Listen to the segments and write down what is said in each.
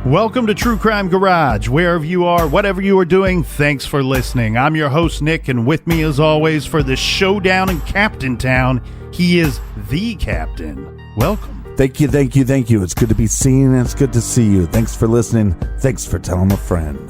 Welcome to True Crime Garage. Wherever you are, whatever you are doing, thanks for listening. I'm your host, Nick, and with me, as always, for the showdown in Captain Town, he is the Captain. Welcome. Thank you. It's good to be seen, and it's good to see you. Thanks for listening. Thanks for telling a friend.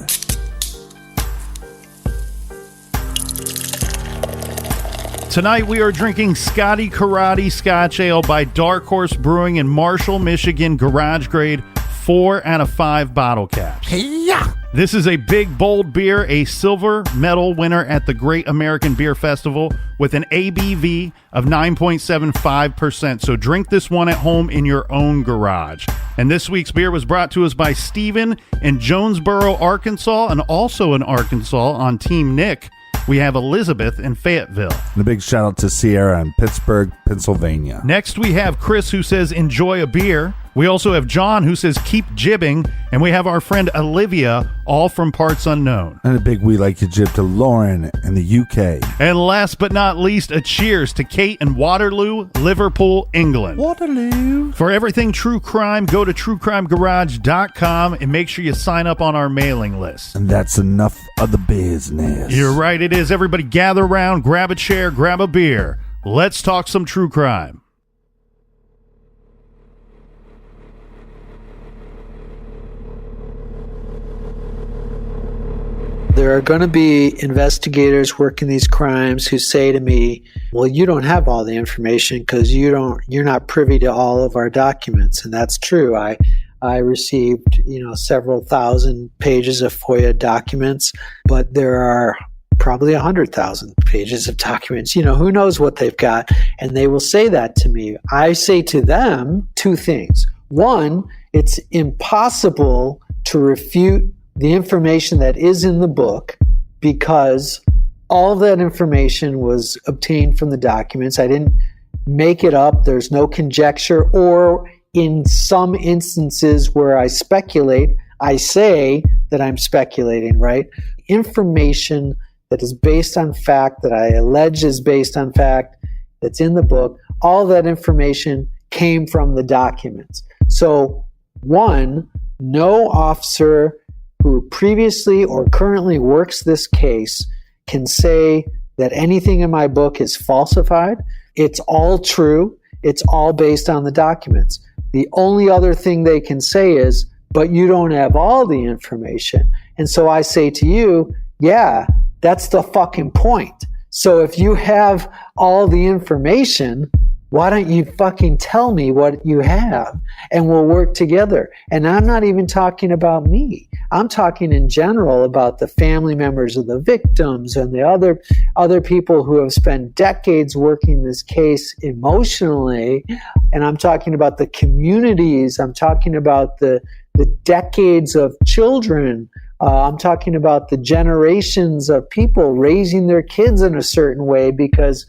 Tonight, we are drinking Scotty Karate Scotch Ale by Dark Horse Brewing in Marshall, Michigan, garage grade, 4 out of 5 bottle caps. Hey-ya! This is a big, bold beer, a silver medal winner at the Great American Beer Festival with an ABV of 9.75%. So drink this one at home in your own garage. And this week's beer was brought to us by Steven in Jonesboro, Arkansas, and also in Arkansas on Team Nick, we have Elizabeth in Fayetteville. And a big shout out to Sierra in Pittsburgh, Pennsylvania. Next, we have Chris, who says, enjoy a beer. We also have John, who says, keep jibbing. And we have our friend Olivia, all from parts unknown. And a big we like to jib to Lauren in the UK. And last but not least, a cheers to Kate in Waterloo, Liverpool, England. Waterloo. For everything true crime, go to truecrimegarage.com and make sure you sign up on our mailing list. And that's enough of the business. You're right, it is. Everybody gather around, grab a chair, grab a beer. Let's talk some true crime. There are going to be investigators working these crimes who say to me, well, you don't have all the information because you're not privy to all of our documents. And that's true. I received, several thousand pages of FOIA documents, but there are probably 100,000 pages of documents. Who knows what they've got? And they will say that to me. I say to them two things. One, it's impossible to refute the information that is in the book because all of that information was obtained from the documents. I didn't make it up. There's no conjecture, or in some instances where I speculate, I say that I'm speculating, right? Information that is based on fact, that I allege is based on fact, that's in the book, all that information came from the documents. So, one, no officer who previously or currently works this case can say that anything in my book is falsified. It's all true. It's all based on the documents. The only other thing they can say is, but you don't have all the information. And so I say to you, yeah, that's the fucking point. So if you have all the information, why don't you fucking tell me what you have and we'll work together? And I'm not even talking about me. I'm talking in general about the family members of the victims and the other people who have spent decades working this case emotionally. And I'm talking about the communities. I'm talking about the decades of children. I'm talking about the generations of people raising their kids in a certain way because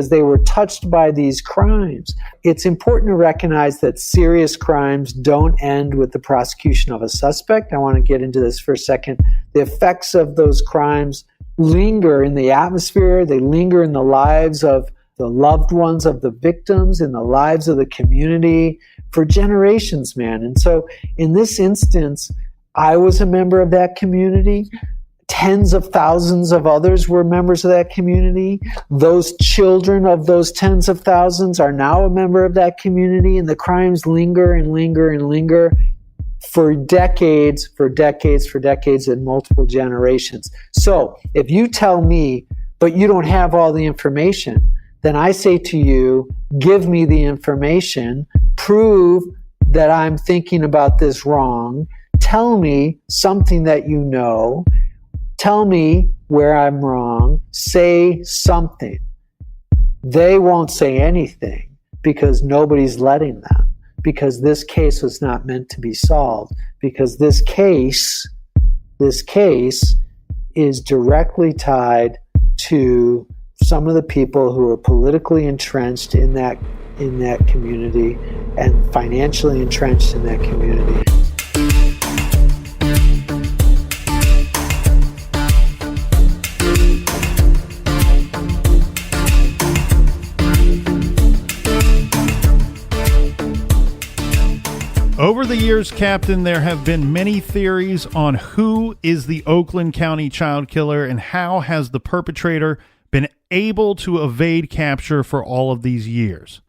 they were touched by these crimes. It's important to recognize that serious crimes don't end with the prosecution of a suspect. I want to get into this for a second. The effects of those crimes linger in the atmosphere. They linger in the lives of the loved ones of the victims, in the lives of the community for generations, man. And so in this instance, I was a member of that community. Tens of thousands of others were members of that community. Those children of those tens of thousands are now a member of that community, and the crimes linger and linger and linger for decades, and multiple generations. So if you tell me, but you don't have all the information, then I say to you, give me the information, prove that I'm thinking about this wrong, tell me something that you know, tell me where I'm wrong, say something. They won't say anything because nobody's letting them, because this case was not meant to be solved, because this case is directly tied to some of the people who are politically entrenched in that community and financially entrenched in that community. Over over the years, Captain, there have been many theories on who is the Oakland County child killer and how has the perpetrator been able to evade capture for all of these years.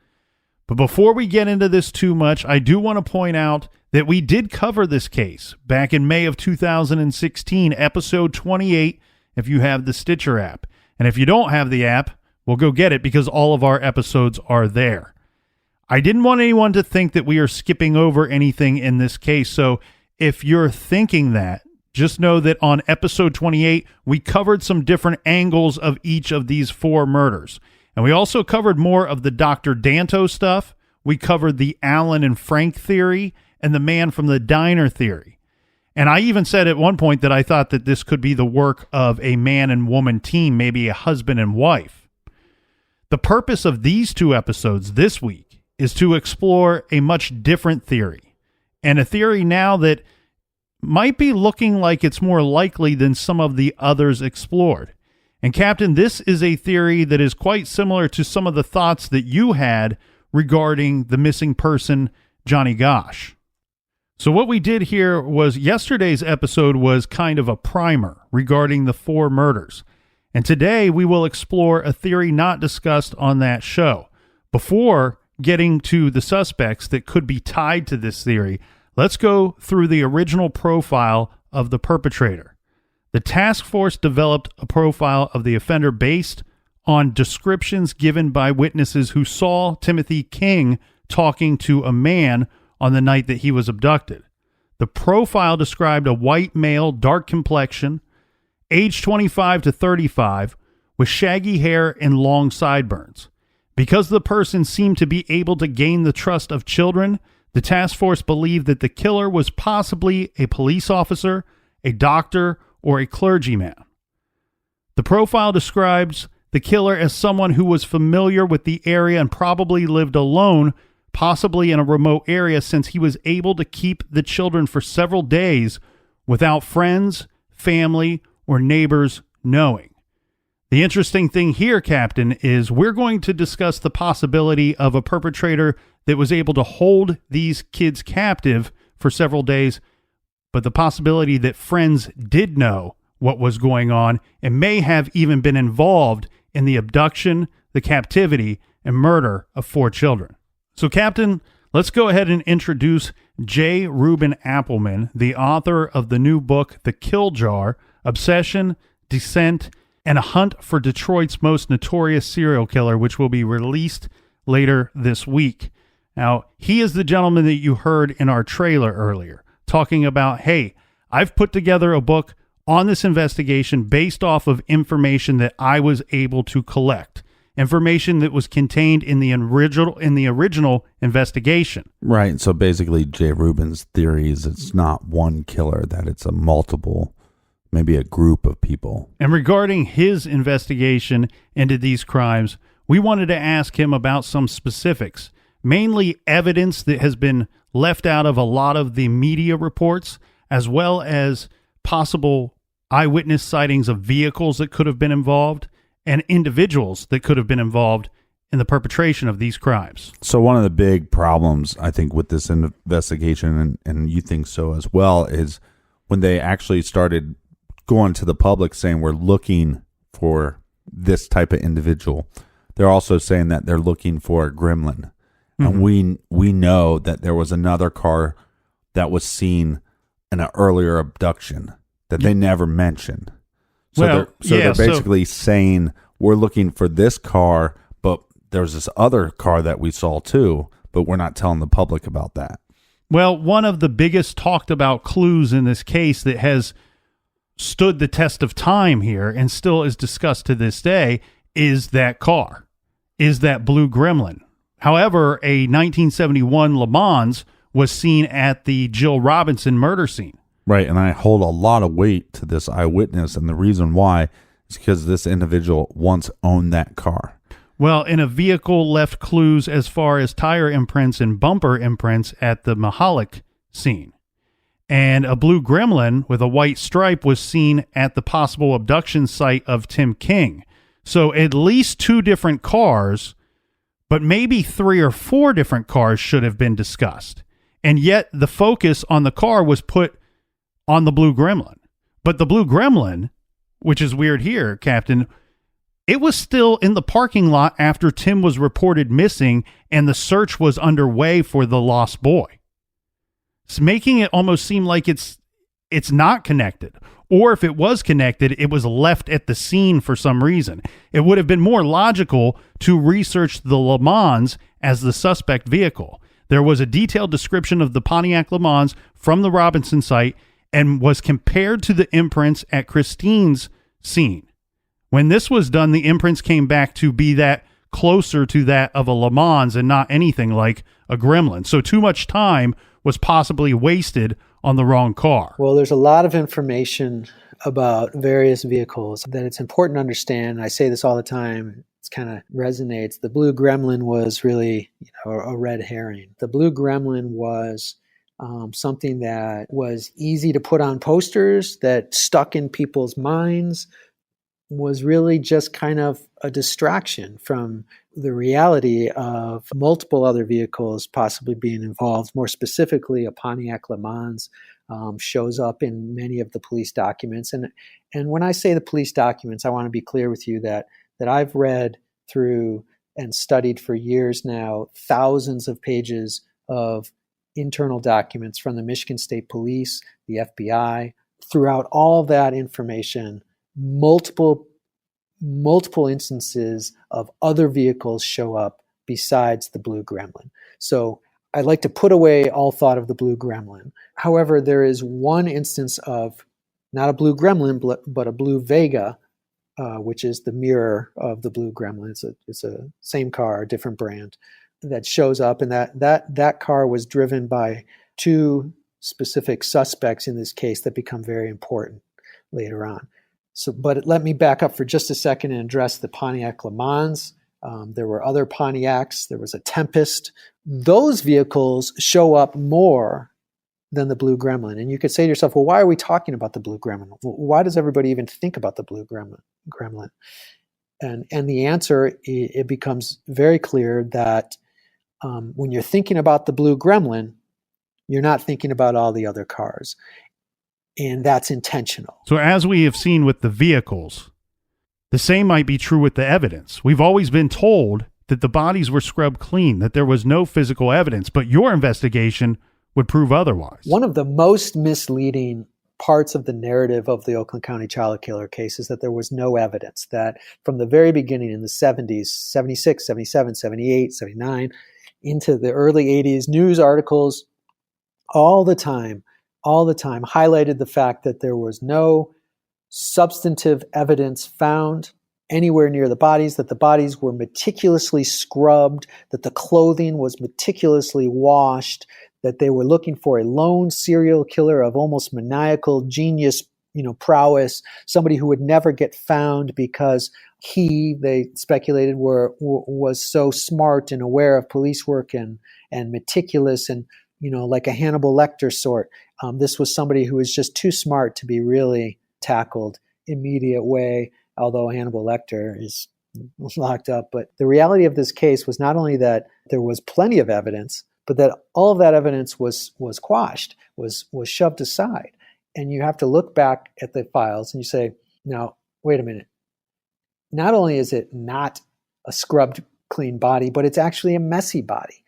But before we get into this too much, I do want to point out that we did cover this case back in May of 2016, episode 28, if you have the Stitcher app. And if you don't have the app, well, go get it because all of our episodes are there. I didn't want anyone to think that we are skipping over anything in this case, so if you're thinking that, just know that on episode 28, we covered some different angles of each of these 4 murders. And we also covered more of the Dr. Danto stuff. We covered the Alan and Frank theory and the man from the diner theory. And I even said at one point that I thought that this could be the work of a man and woman team, maybe a husband and wife. The purpose of these 2 episodes this week is to explore a much different theory, and a theory now that might be looking like it's more likely than some of the others explored. And Captain, this is a theory that is quite similar to some of the thoughts that you had regarding the missing person, Johnny Gosch. So what we did here was yesterday's episode was kind of a primer regarding the 4 murders. And today we will explore a theory not discussed on that show. Before getting to the suspects that could be tied to this theory, let's go through the original profile of the perpetrator. The task force developed a profile of the offender based on descriptions given by witnesses who saw Timothy King talking to a man on the night that he was abducted. The profile described a white male, dark complexion, age 25 to 35, with shaggy hair and long sideburns. Because the person seemed to be able to gain the trust of children, the task force believed that the killer was possibly a police officer, a doctor, or a clergyman. The profile describes the killer as someone who was familiar with the area and probably lived alone, possibly in a remote area, since he was able to keep the children for several days without friends, family, or neighbors knowing. The interesting thing here, Captain, is we're going to discuss the possibility of a perpetrator that was able to hold these kids captive for several days, but the possibility that friends did know what was going on and may have even been involved in the abduction, the captivity, and murder of 4 children. So, Captain, let's go ahead and introduce J. Reuben Appelman, the author of the new book, The Kill Jar, Obsession, Descent, and a hunt for Detroit's most notorious serial killer, which will be released later this week. Now, he is the gentleman that you heard in our trailer earlier, talking about, hey, I've put together a book on this investigation based off of information that I was able to collect, information that was contained in the original investigation. Right. So basically, Jay Reuben's theory is it's not one killer, that it's a multiple, maybe a group of people. And regarding his investigation into these crimes, we wanted to ask him about some specifics, mainly evidence that has been left out of a lot of the media reports, as well as possible eyewitness sightings of vehicles that could have been involved and individuals that could have been involved in the perpetration of these crimes. So one of the big problems, I think, with this investigation, and you think so as well, is when they actually started going to the public saying we're looking for this type of individual, they're also saying that they're looking for a gremlin. Mm-hmm. And we know that there was another car that was seen in an earlier abduction that they never mentioned. So they're basically saying we're looking for this car, but there's this other car that we saw too, but we're not telling the public about that. Well, one of the biggest talked about clues in this case that has stood the test of time here and still is discussed to this day is that car, is that blue gremlin. However, a 1971 Le Mans was seen at the Jill Robinson murder scene. Right, and I hold a lot of weight to this eyewitness, and the reason why is because this individual once owned that car. Well, and a vehicle left clues as far as tire imprints and bumper imprints at the Mahalik scene. And a blue gremlin with a white stripe was seen at the possible abduction site of Tim King. So at least 2 different cars, but maybe 3 or 4 different cars should have been discussed. And yet the focus on the car was put on the blue gremlin. But the blue gremlin, which is weird here, Captain, it was still in the parking lot after Tim was reported missing and the search was underway for the lost boy. It's making it almost seem like it's not connected. Or if it was connected, it was left at the scene for some reason. It would have been more logical to research the Le Mans as the suspect vehicle. There was a detailed description of the Pontiac Le Mans from the Robinson site and was compared to the imprints at Christine's scene. When this was done, the imprints came back to be that closer to that of a Le Mans and not anything like a gremlin. So too much time was possibly wasted on the wrong car. Well, there's a lot of information about various vehicles that it's important to understand. I say this all the time. It kind of resonates. The blue gremlin was really a red herring. The blue gremlin was something that was easy to put on posters, that stuck in people's minds, was really just kind of a distraction from the reality of multiple other vehicles possibly being involved. More specifically, a Pontiac Le Mans shows up in many of the police documents. And when I say the police documents, I want to be clear with you that I've read through and studied for years now thousands of pages of internal documents from the Michigan State Police, the FBI. Throughout all of that information, multiple instances of other vehicles show up besides the blue gremlin. So I'd like to put away all thought of the blue gremlin. However, there is one instance of not a blue gremlin, but a blue Vega, which is the mirror of the blue gremlin. It's a same car, different brand, that shows up, and that car was driven by two specific suspects in this case that become very important later on. So, but let me back up for just a second and address the Pontiac Le Mans. There were other Pontiacs. There was a Tempest. Those vehicles show up more than the blue gremlin. And you could say to yourself, well, why are we talking about the blue gremlin? Why does everybody even think about the blue gremlin? And the answer, it becomes very clear that when you're thinking about the blue gremlin, you're not thinking about all the other cars. And that's intentional. So as we have seen with the vehicles, the same might be true with the evidence. We've always been told that the bodies were scrubbed clean, that there was no physical evidence, but your investigation would prove otherwise. One of the most misleading parts of the narrative of the Oakland County child killer case is that there was no evidence, that from the very beginning in the 70s, 76, 77, 78, 79, into the early 80s, news articles all the time highlighted the fact that there was no substantive evidence found anywhere near the bodies, that the bodies were meticulously scrubbed, that the clothing was meticulously washed, that they were looking for a lone serial killer of almost maniacal genius, prowess, somebody who would never get found because they speculated, was so smart and aware of police work and meticulous and, like a Hannibal Lecter sort. This was somebody who was just too smart to be really tackled immediate way, although Hannibal Lecter is locked up. But the reality of this case was not only that there was plenty of evidence, but that all of that evidence was quashed, was shoved aside. And you have to look back at the files and you say, now, wait a minute. Not only is it not a scrubbed clean body, but it's actually a messy body.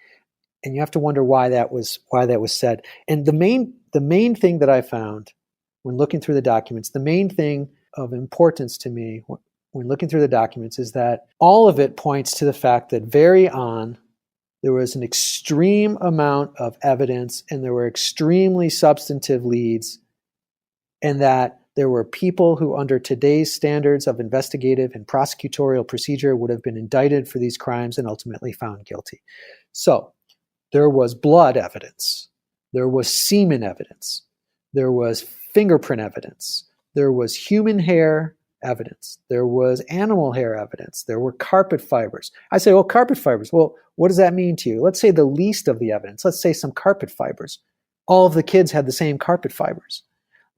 And you have to wonder why that was said. And the main thing that I found when looking through the documents, the main thing of importance to me when looking through the documents is that all of it points to the fact that very on, there was an extreme amount of evidence and there were extremely substantive leads, and that there were people who, under today's standards of investigative and prosecutorial procedure, would have been indicted for these crimes and ultimately found guilty. So there was blood evidence. There was semen evidence. There was fingerprint evidence. There was human hair evidence. There was animal hair evidence. There were carpet fibers. I say, well, carpet fibers. Well, what does that mean to you? Let's say the least of the evidence. Let's say some carpet fibers. All of the kids had the same carpet fibers.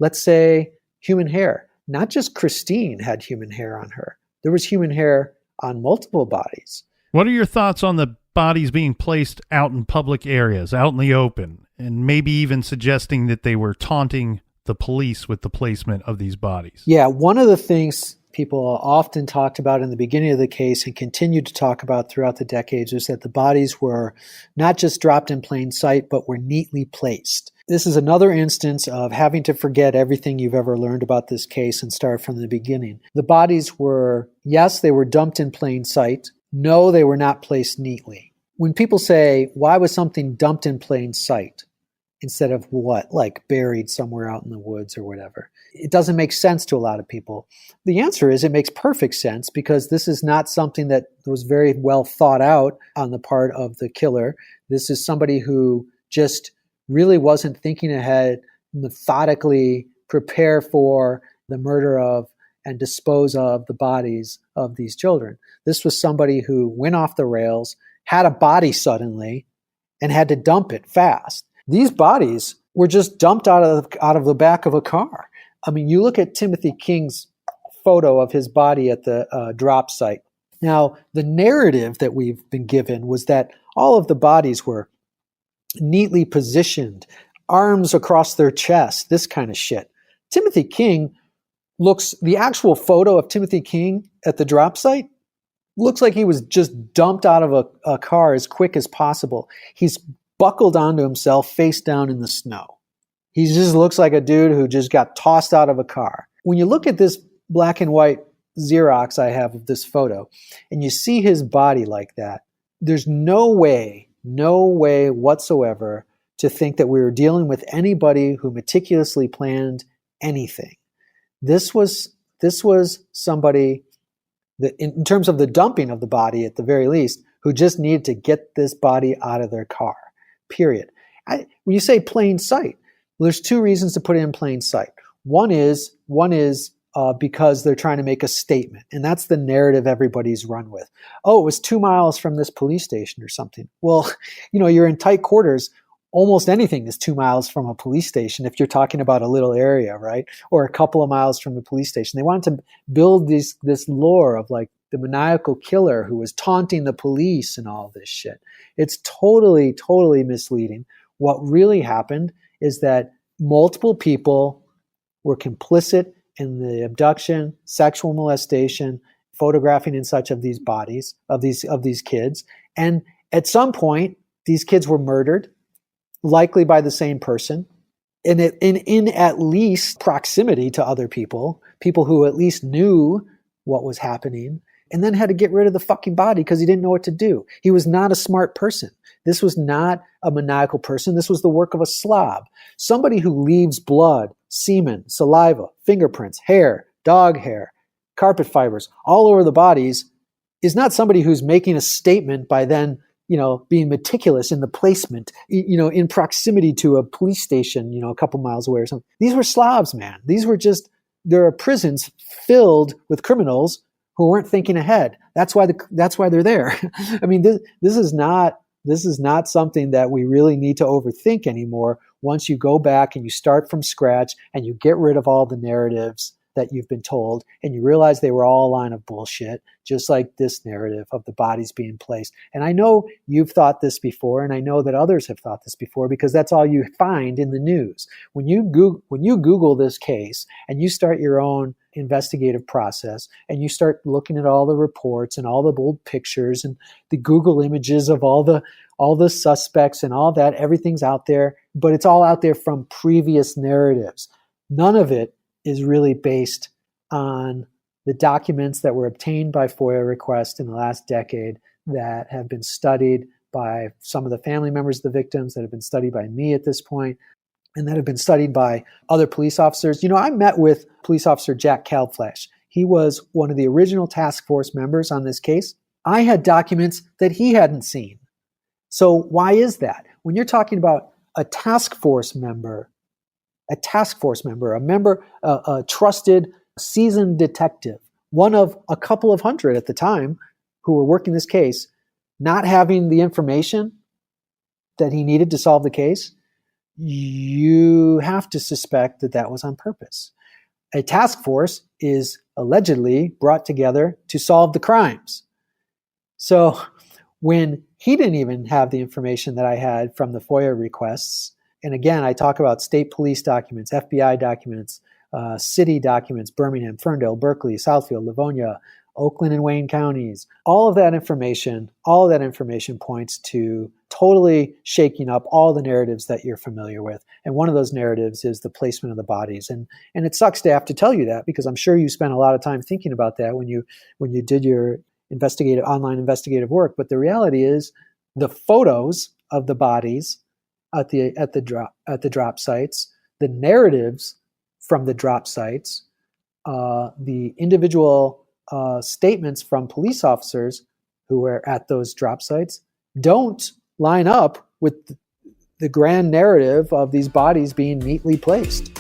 Let's say human hair. Not just Christine had human hair on her. There was human hair on multiple bodies. What are your thoughts on the bodies being placed out in public areas, out in the open? and maybe even suggesting that they were taunting the police with the placement of these bodies. Yeah, one of the things people often talked about in the beginning of the case and continued to talk about throughout the decades is that the bodies were not just dropped in plain sight, but were neatly placed. This is another instance of having to forget everything you've ever learned about this case and start from the beginning. The bodies were, yes, they were dumped in plain sight. No, they were not placed neatly. When people say, why was something dumped in plain sight instead of what, like buried somewhere out in the woods or whatever, it doesn't make sense to a lot of people. The answer is it makes perfect sense because this is not something that was very well thought out on the part of the killer. This is somebody who just really wasn't thinking ahead, methodically prepare for the murder of and dispose of the bodies of these children. This was somebody who went off the rails, had a body suddenly, and had to dump it fast. These bodies were just dumped out of the back of a car. I mean, you look at Timothy King's photo of his body at the drop site. Now, the narrative that we've been given was that all of the bodies were neatly positioned, arms across their chest, this kind of shit. Timothy King the actual photo of Timothy King at the drop site looks like he was just dumped out of a car as quick as possible. He's buckled onto himself face down in the snow. He just looks like a dude who just got tossed out of a car. When you look at this black and white Xerox I have of this photo, and you see his body like that, there's no way whatsoever to think that we were dealing with anybody who meticulously planned anything. This was somebody that, in terms of the dumping of the body at the very least, who just needed to get this body out of their car, period. When you say plain sight, well, there's two reasons to put it in plain sight. One is because they're trying to make a statement, and that's the narrative everybody's run with. Oh, it was 2 miles from this police station or something. Well, you're in tight quarters. Almost anything is 2 miles from a police station if you're talking about a little area, right? Or a couple of miles from the police station. They wanted to build this lore of like the maniacal killer who was taunting the police and all this shit. It's totally, totally misleading. What really happened is that multiple people were complicit in the abduction, sexual molestation, photographing and such of these bodies, of these kids. And at some point, these kids were murdered, likely by the same person, and in at least proximity to other people who at least knew what was happening, and then had to get rid of the fucking body because he didn't know what to do. He was not a smart person. This was not a maniacal person. This was the work of a slob. Somebody who leaves blood, semen, saliva, fingerprints, hair, dog hair, carpet fibers all over the bodies is not somebody who's making a statement by then being meticulous in the placement, in proximity to a police station, a couple miles away or something. These were slobs, man. There are prisons filled with criminals who weren't thinking ahead. That's why they're there. I mean, this is not something that we really need to overthink anymore. Once you go back and you start from scratch and you get rid of all the narratives that you've been told, and you realize they were all a line of bullshit, just like this narrative of the bodies being placed. And I know you've thought this before, and I know that others have thought this before, because that's all you find in the news. When you Google this case and you start your own investigative process and you start looking at all the reports and all the old pictures and the Google images of all the suspects and all that, everything's out there, but it's all out there from previous narratives. None of it is really based on the documents that were obtained by FOIA request in the last decade that have been studied by some of the family members of the victims, that have been studied by me at this point, and that have been studied by other police officers. I met with police officer Jack Kalflash. He was one of the original task force members on this case. I had documents that he hadn't seen. So why is that? When you're talking about a task force member, a trusted, seasoned detective, one of a couple of hundred at the time who were working this case, not having the information that he needed to solve the case, you have to suspect that was on purpose. A task force is allegedly brought together to solve the crimes. So when he didn't even have the information that I had from the FOIA requests, And again, I talk about state police documents, FBI documents, city documents, Birmingham, Ferndale, Berkeley, Southfield, Livonia, Oakland and Wayne counties. All of that information points to totally shaking up all the narratives that you're familiar with. And one of those narratives is the placement of the bodies. And it sucks to have to tell you that, because I'm sure you spent a lot of time thinking about that when you did your online investigative work. But the reality is, the photos of the bodies at the drop sites, the narratives from the drop sites, the individual statements from police officers who were at those drop sites don't line up with the grand narrative of these bodies being neatly placed.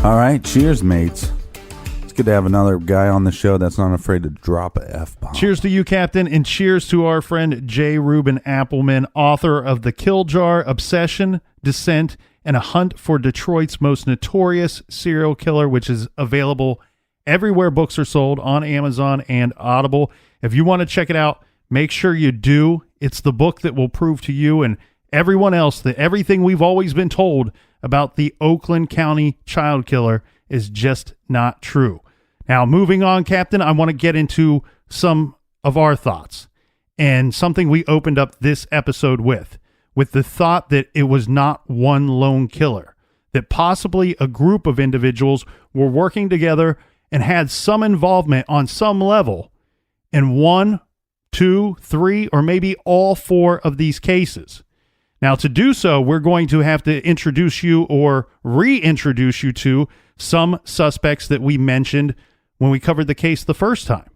All right, cheers, mates. It's good to have another guy on the show that's not afraid to drop a F-bomb. Cheers to you, Captain, and cheers to our friend J. Reuben Appelman, author of The Kill Jar, Obsession, Descent, and A Hunt for Detroit's Most Notorious Serial Killer, which is available everywhere books are sold, on Amazon and Audible. If you want to check it out, make sure you do. It's the book that will prove to you and everyone else that everything we've always been told about the Oakland County child killer is just not true. Now, moving on, Captain, I want to get into some of our thoughts and something we opened up this episode with the thought that it was not one lone killer, that possibly a group of individuals were working together and had some involvement on some level in 1, 2, 3, or maybe all 4 of these cases. Now, to do so, we're going to have to introduce you or reintroduce you to some suspects that we mentioned when we covered the case the first time.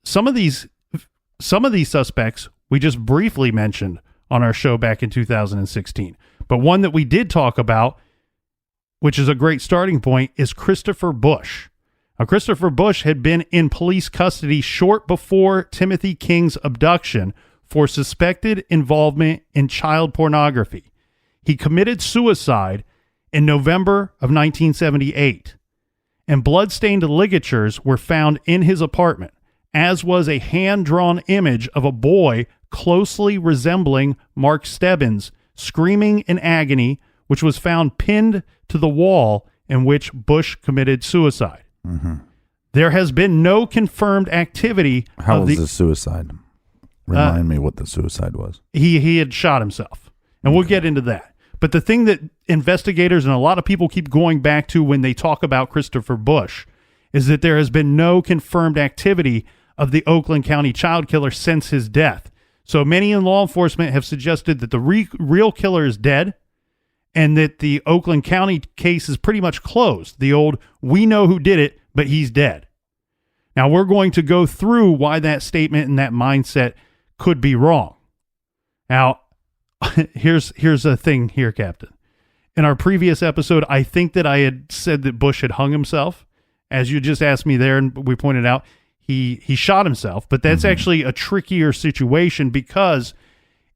Some of these suspects we just briefly mentioned on our show back in 2016. But one that we did talk about, which is a great starting point, is Christopher Bush. Now, Christopher Bush had been in police custody short before Timothy King's abduction for suspected involvement in child pornography. He committed suicide in November of 1978, and blood-stained ligatures were found in his apartment, as was a hand-drawn image of a boy closely resembling Mark Stebbins, screaming in agony, which was found pinned to the wall in which Bush committed suicide. Mm-hmm. There has been no confirmed activity. How was the suicide? Remind me what the suicide was. He had shot himself, and we'll get into that. But the thing that investigators and a lot of people keep going back to when they talk about Christopher Bush is that there has been no confirmed activity of the Oakland County child killer since his death. So many in law enforcement have suggested that the real killer is dead and that the Oakland County case is pretty much closed. The old, we know who did it, but he's dead. Now, we're going to go through why that statement and that mindset could be wrong. Now, here's a thing here, Captain. In our previous episode, I think that I had said that Bush had hung himself. As you just asked me there, and we pointed out, he shot himself. But that's actually a trickier situation because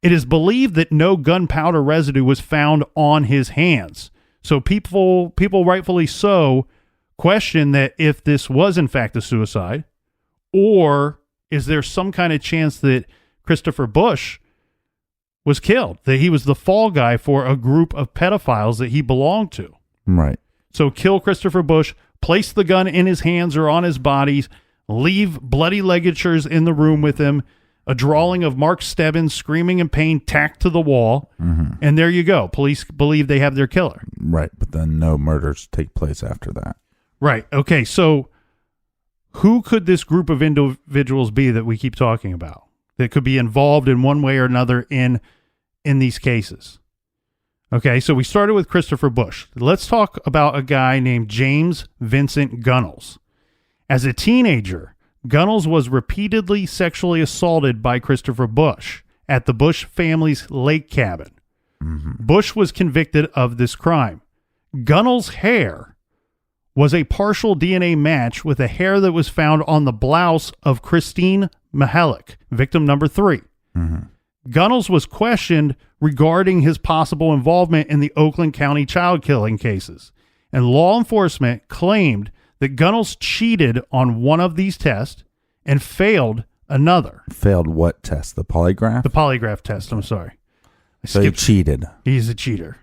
it is believed that no gunpowder residue was found on his hands. So people rightfully so question that if this was in fact a suicide, or is there some kind of chance that Christopher Bush was killed, that he was the fall guy for a group of pedophiles that he belonged to. Right. So kill Christopher Bush, place the gun in his hands or on his body, leave bloody ligatures in the room with him, a drawing of Mark Stebbins screaming in pain tacked to the wall, and there you go. Police believe they have their killer. Right, but then no murders take place after that. Right. Okay, so who could this group of individuals be that we keep talking about that could be involved in one way or another in these cases? Okay, so we started with Christopher Bush. Let's talk about a guy named James Vincent Gunnels. As a teenager, Gunnels was repeatedly sexually assaulted by Christopher Bush at the Bush family's lake cabin. Bush was convicted of this crime. Gunnels' hair was a partial DNA match with a hair that was found on the blouse of Christine Mihalik, victim number 3. Gunnels was questioned regarding his possible involvement in the Oakland County child killing cases, and law enforcement claimed that Gunnels cheated on one of these tests and failed another. Failed what test? The polygraph? The polygraph test, I'm sorry. So he cheated. He's a cheater.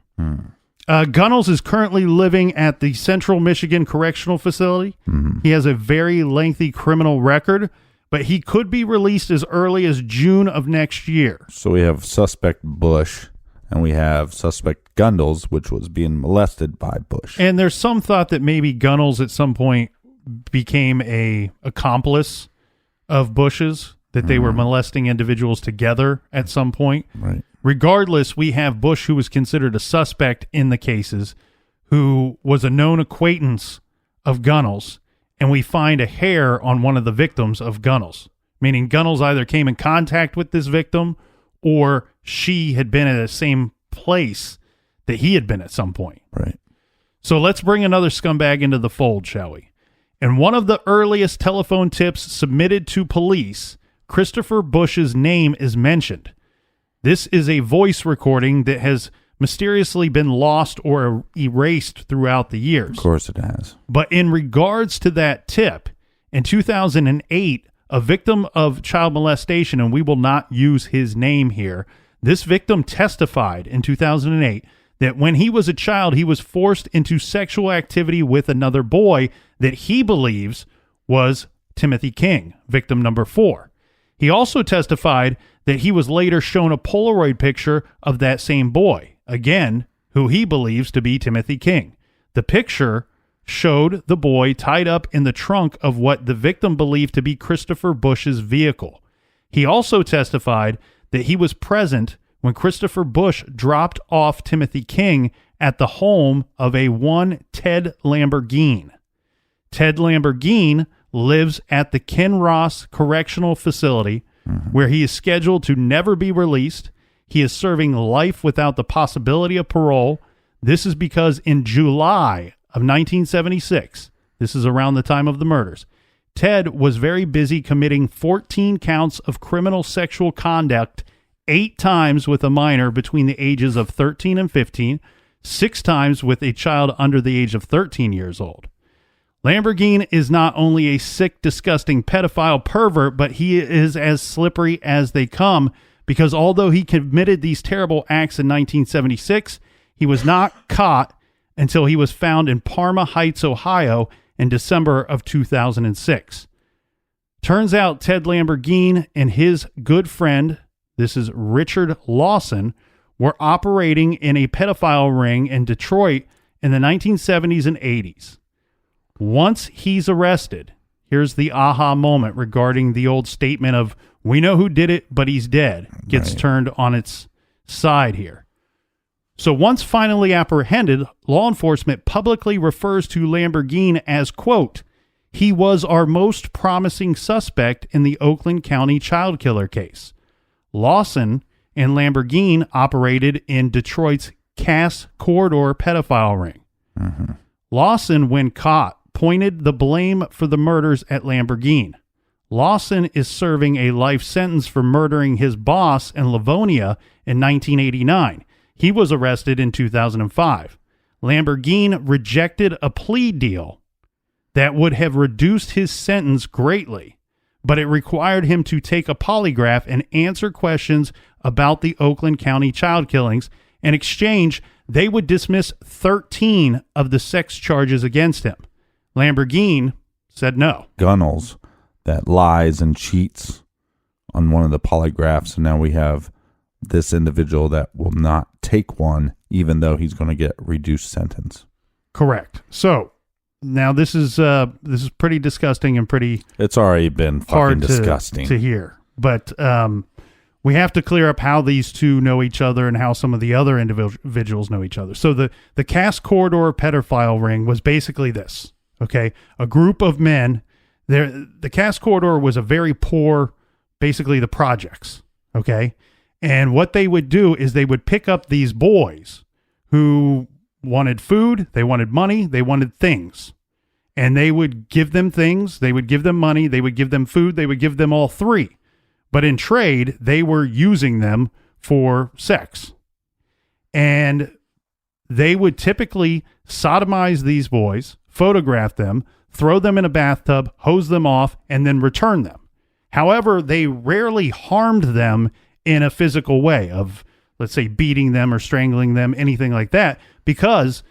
Gunnels is currently living at the Central Michigan Correctional Facility. He has a very lengthy criminal record, but he could be released as early as June of next year. So we have suspect Bush, and we have suspect Gunnels, which was being molested by Bush. And there's some thought that maybe Gunnels at some point became a accomplice of Bush's, that they were molesting individuals together at some point. Right. Regardless, we have Bush, who was considered a suspect in the cases, who was a known acquaintance of Gunnels, and we find a hair on one of the victims of Gunnels, meaning Gunnels either came in contact with this victim or she had been at the same place that he had been at some point. Right. So let's bring another scumbag into the fold, shall we? In one of the earliest telephone tips submitted to police, Christopher Bush's name is mentioned. This is a voice recording that has mysteriously been lost or erased throughout the years. Of course it has. But in regards to that tip, in 2008, a victim of child molestation, and we will not use his name here, this victim testified in 2008 that when he was a child, he was forced into sexual activity with another boy that he believes was Timothy King, victim number 4. He also testified that he was later shown a Polaroid picture of that same boy, again, who he believes to be Timothy King. The picture showed the boy tied up in the trunk of what the victim believed to be Christopher Bush's vehicle. He also testified that he was present when Christopher Bush dropped off Timothy King at the home of a one Ted Lamborghini. Ted Lamborghini lives at the Ken Ross Correctional Facility, where he is scheduled to never be released. He is serving life without the possibility of parole. This is because in July of 1976, this is around the time of the murders, Ted was very busy committing 14 counts of criminal sexual conduct 8 times with a minor between the ages of 13 and 15, 6 times with a child under the age of 13 years old. Lamborghini is not only a sick, disgusting pedophile pervert, but he is as slippery as they come, because although he committed these terrible acts in 1976, he was not caught until he was found in Parma Heights, Ohio in December of 2006. Turns out Ted Lamborghini and his good friend, this is Richard Lawson, were operating in a pedophile ring in Detroit in the 1970s and 80s. Once he's arrested, here's the aha moment regarding the old statement of, we know who did it, but he's dead, gets turned on its side here. So once finally apprehended, law enforcement publicly refers to Lamborghini as, quote, he was our most promising suspect in the Oakland County child killer case. Lawson and Lamborghini operated in Detroit's Cass Corridor pedophile ring. Lawson, when caught, pointed the blame for the murders at Lamborghini. Lawson is serving a life sentence for murdering his boss in Livonia in 1989. He was arrested in 2005. Lamborghini rejected a plea deal that would have reduced his sentence greatly, but it required him to take a polygraph and answer questions about the Oakland County child killings. In exchange, they would dismiss 13 of the sex charges against him. Lamborghini said no. Gunnels that lies and cheats on one of the polygraphs, and now we have this individual that will not take one, even though he's going to get reduced sentence. Correct. So now this is pretty disgusting and pretty. It's already been fucking disgusting to hear, but we have to clear up how these two know each other and how some of the other individuals know each other. So the Cass Corridor pedophile ring was basically this. Okay, a group of men. The Cass Corridor was a very poor, basically the projects. Okay, and what they would do is they would pick up these boys who wanted food, they wanted money, they wanted things, and they would give them things. They would give them money. They would give them food. They would give them all three. But in trade, they were using them for sex. And they would typically sodomize these boys, photograph them, throw them in a bathtub, hose them off, and then return them. However, they rarely harmed them in a physical way of, let's say, beating them or strangling them, anything like that, because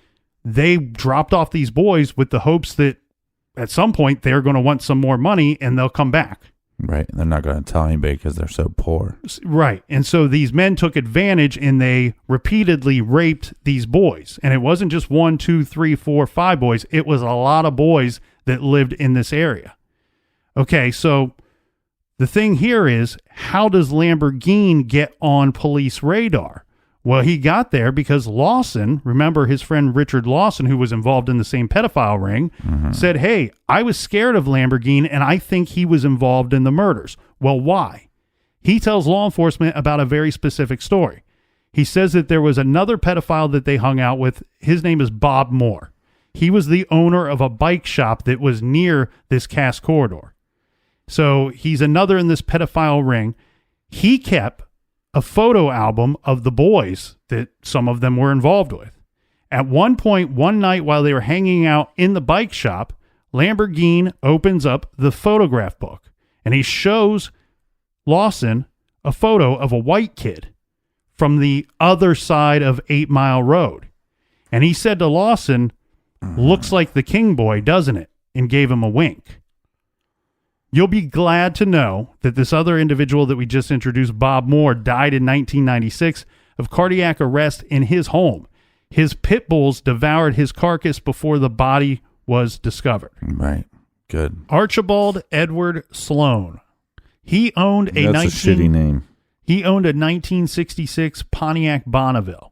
they dropped off these boys with the hopes that at some point they're going to want some more money and they'll come back. Right. They're not going to tell anybody because they're so poor. Right. And so these men took advantage and they repeatedly raped these boys. And it wasn't just 1, 2, 3, 4, 5 boys. It was a lot of boys that lived in this area. Okay. So the thing here is, how does Lamborghini get on police radar? Well, he got there because Lawson, remember his friend Richard Lawson, who was involved in the same pedophile ring, said, hey, I was scared of Lamborghini and I think he was involved in the murders. Well, why? He tells law enforcement about a very specific story. He says that there was another pedophile that they hung out with. His name is Bob Moore. He was the owner of a bike shop that was near this Cass corridor. So he's another in this pedophile ring. He kept a photo album of the boys that some of them were involved with. At one point, one night while they were hanging out in the bike shop, Lamborghini opens up the photograph book and he shows Lawson a photo of a white kid from the other side of 8 Mile Road. And he said to Lawson, looks like the King boy, doesn't it? And gave him a wink. You'll be glad to know that this other individual that we just introduced, Bob Moore, died in 1996 of cardiac arrest in his home. His pit bulls devoured his carcass before the body was discovered. Right. Good. Archibald Edward Sloan. He owned a shitty name. He owned a 1966 Pontiac Bonneville.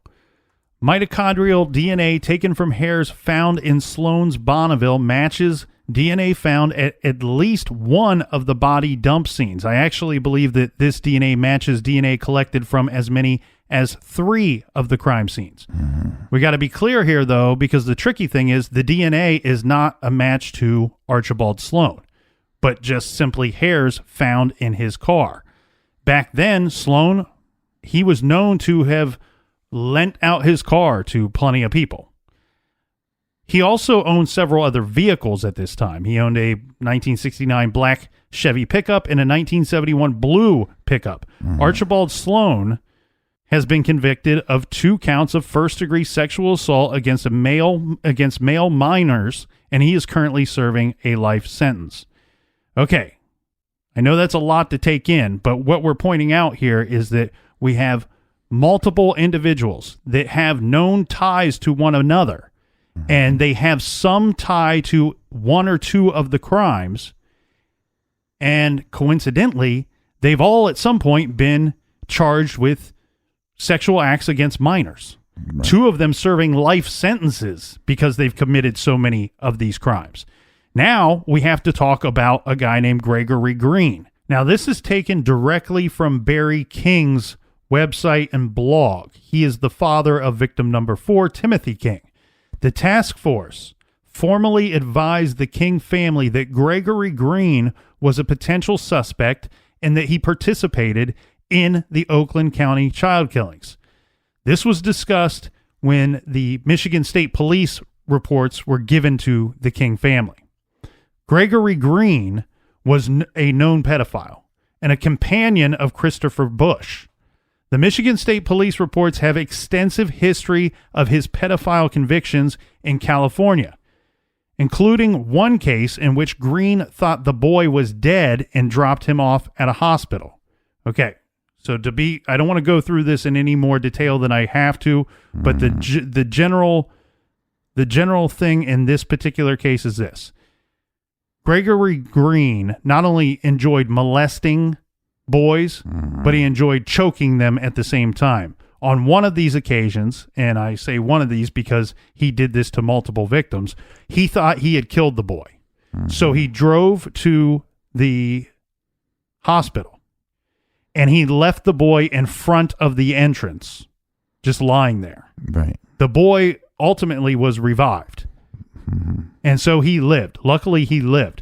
Mitochondrial DNA taken from hairs found in Sloan's Bonneville matches DNA found at least one of the body dump scenes. I actually believe that this DNA matches DNA collected from as many as 3 of the crime scenes. We got to be clear here, though, because the tricky thing is the DNA is not a match to Archibald Sloan, but just simply hairs found in his car. Back then, Sloan, he was known to have lent out his car to plenty of people. He also owned several other vehicles at this time. He owned a 1969 black Chevy pickup and a 1971 blue pickup. Archibald Sloan has been convicted of 2 counts of first-degree sexual assault against male minors, and he is currently serving a life sentence. Okay, I know that's a lot to take in, but what we're pointing out here is that we have multiple individuals that have known ties to one another. And they have some tie to 1 or 2 of the crimes. And coincidentally, they've all at some point been charged with sexual acts against minors. Right. 2 of them serving life sentences because they've committed so many of these crimes. Now we have to talk about a guy named Gregory Green. Now this is taken directly from Barry King's website and blog. He is the father of victim number 4, Timothy King. The task force formally advised the King family that Gregory Green was a potential suspect and that he participated in the Oakland County child killings. This was discussed when the Michigan State Police reports were given to the King family. Gregory Green was a known pedophile and a companion of Christopher Bush. The Michigan State Police reports have extensive history of his pedophile convictions in California, including one case in which Green thought the boy was dead and dropped him off at a hospital. Okay, so I don't want to go through this in any more detail than I have to, but the general thing in this particular case is this. Gregory Green not only enjoyed molesting boys, but he enjoyed choking them at the same time. On one of these occasions, and I say one of these because he did this to multiple victims, he thought he had killed the boy. So he drove to the hospital and he left the boy in front of the entrance, just lying there. Right. The boy ultimately was revived. And so he lived. Luckily, he lived.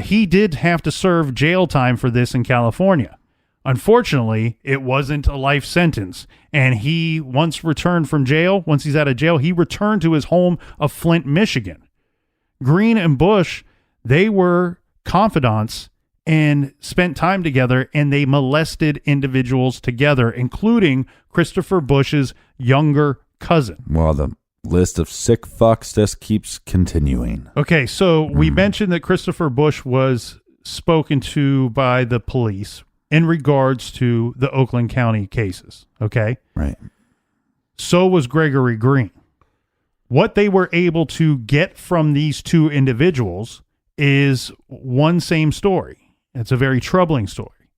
He did have to serve jail time for this in California. Unfortunately, it wasn't a life sentence. And he, once he's out of jail, he returned to his home of Flint, Michigan. Green and Bush, they were confidants and spent time together, and they molested individuals together, including Christopher Bush's younger cousin. Well, the list of sick fucks just keeps continuing. Okay, so we mentioned that Christopher Bush was spoken to by the police in regards to the Oakland County cases, okay? Right. So was Gregory Green. What they were able to get from these two individuals is one same story. It's a very troubling story.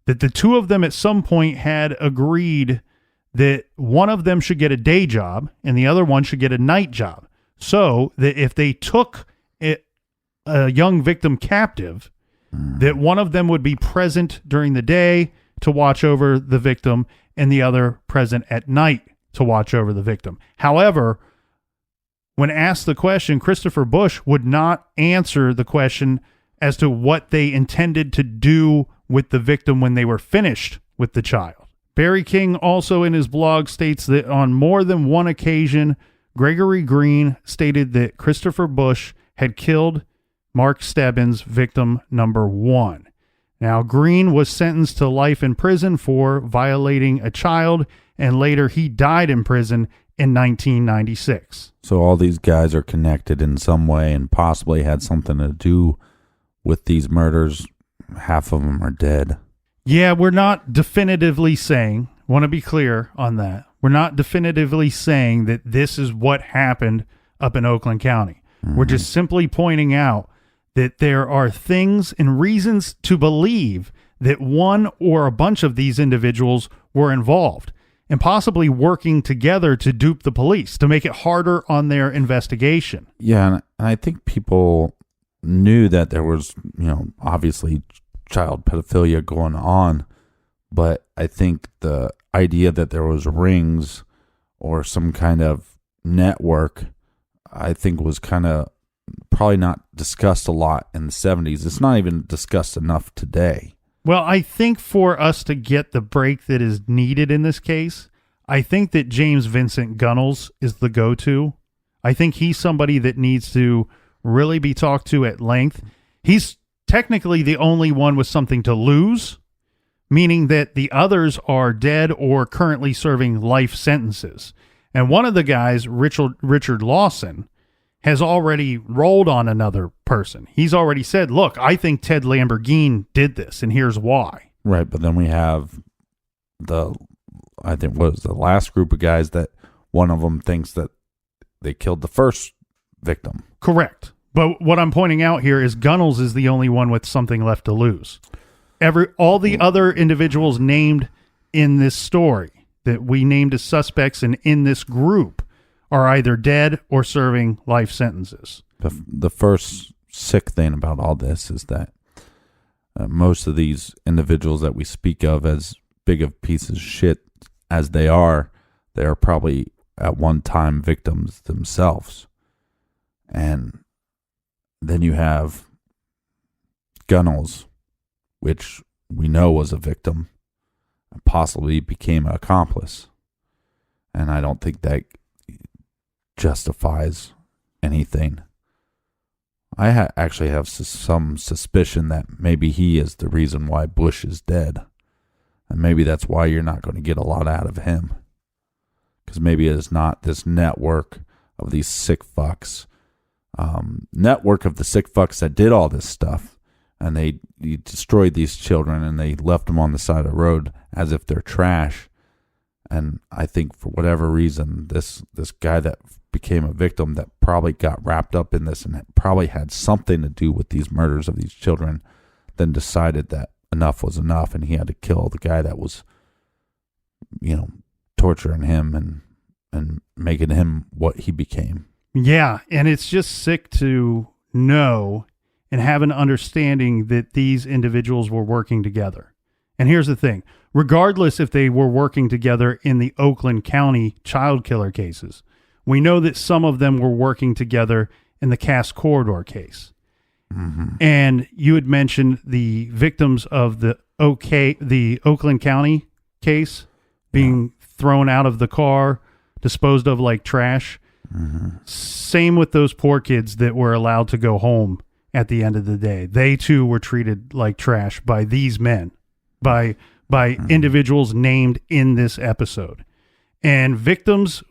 That the two of them at some point had agreed that one of them should get a day job and the other one should get a night job. So that if they took a young victim captive, that one of them would be present during the day to watch over the victim and the other present at night to watch over the victim. However, when asked the question, Christopher Bush would not answer the question as to what they intended to do with the victim when they were finished with the child. Barry King also in his blog states that on more than one occasion, Gregory Green stated that Christopher Bush had killed Mark Stebbins, victim number 1. Now, Green was sentenced to life in prison for violating a child, and later he died in prison in 1996. So all these guys are connected in some way and possibly had something to do with these murders. Half of them are dead. Yeah, we're not definitively saying, want to be clear on that. We're not definitively saying that this is what happened up in Oakland County. We're just simply pointing out that there are things and reasons to believe that one or a bunch of these individuals were involved and possibly working together to dupe the police, to make it harder on their investigation. Yeah, and I think people knew that there was, obviously child pedophilia going on, but I think the idea that there was rings or some kind of network, I think was kind of probably not discussed a lot in the 70s. It's not even discussed enough today. Well, I think for us to get the break that is needed in this case, I think that James Vincent Gunnels is the go-to. I think he's somebody that needs to really be talked to at length. He's technically the only one with something to lose, meaning that the others are dead or currently serving life sentences. And one of the guys, Richard Lawson, has already rolled on another person. He's already said, look, I think Ted Lamborghini did this, and here's why. Right, but then we have the last group of guys that one of them thinks that they killed the first victim. Correct. But what I'm pointing out here is Gunnels is the only one with something left to lose. All the other individuals named in this story that we named as suspects and in this group are either dead or serving life sentences. The first sick thing about all this is that most of these individuals that we speak of as big of pieces of shit as they are probably at one time victims themselves. And then you have Gunnels, which we know was a victim and possibly became an accomplice. And I don't think that justifies anything. I actually have some suspicion that maybe he is the reason why Bush is dead. And maybe that's why you're not going to get a lot out of him. Because maybe it's not this network of these sick fucks. Network of the sick fucks that did all this stuff. And they destroyed these children and they left them on the side of the road as if they're trash. And I think for whatever reason, this guy that became a victim that probably got wrapped up in this and probably had something to do with these murders of these children, then decided that enough was enough and he had to kill the guy that was, torturing him and making him what he became. Yeah, and it's just sick to know and have an understanding that these individuals were working together. And here's the thing. Regardless if they were working together in the Oakland County child killer cases, we know that some of them were working together in the Cass Corridor case. And you had mentioned the victims of the Oakland County case being thrown out of the car, disposed of like trash. Same with those poor kids that were allowed to go home at the end of the day. They too were treated like trash by these men, by individuals named in this episode. And victims,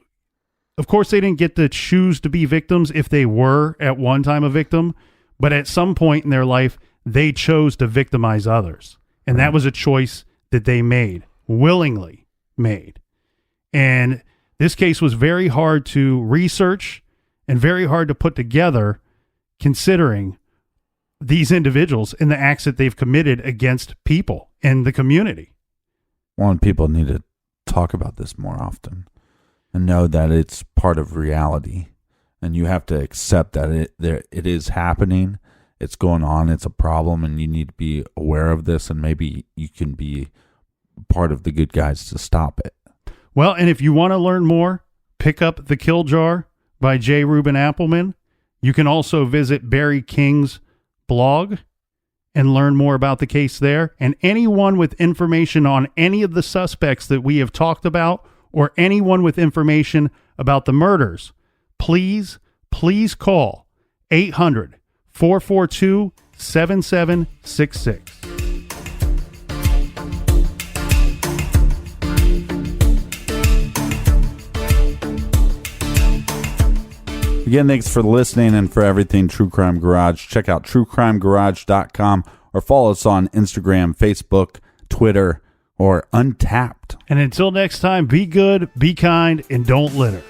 of course, they didn't get to choose to be victims if they were at one time a victim, but at some point in their life, they chose to victimize others. And that was a choice that they made, willingly made. And this case was very hard to research and very hard to put together, considering these individuals and the acts that they've committed against people in the community. Well, and people need to talk about this more often and know that it's part of reality. And you have to accept that it is happening. It's going on. It's a problem, and you need to be aware of this. And maybe you can be part of the good guys to stop it. Well, and if you want to learn more, pick up The Kill Jar by J. Reuben Appelman. You can also visit Barry King's blog and learn more about the case there. And anyone with information on any of the suspects that we have talked about, or anyone with information about the murders, please call 800-442-7766. Again, thanks for listening and for everything True Crime Garage. Check out truecrimegarage.com or follow us on Instagram, Facebook, Twitter, or Untapped. And until next time, be good, be kind, and don't litter.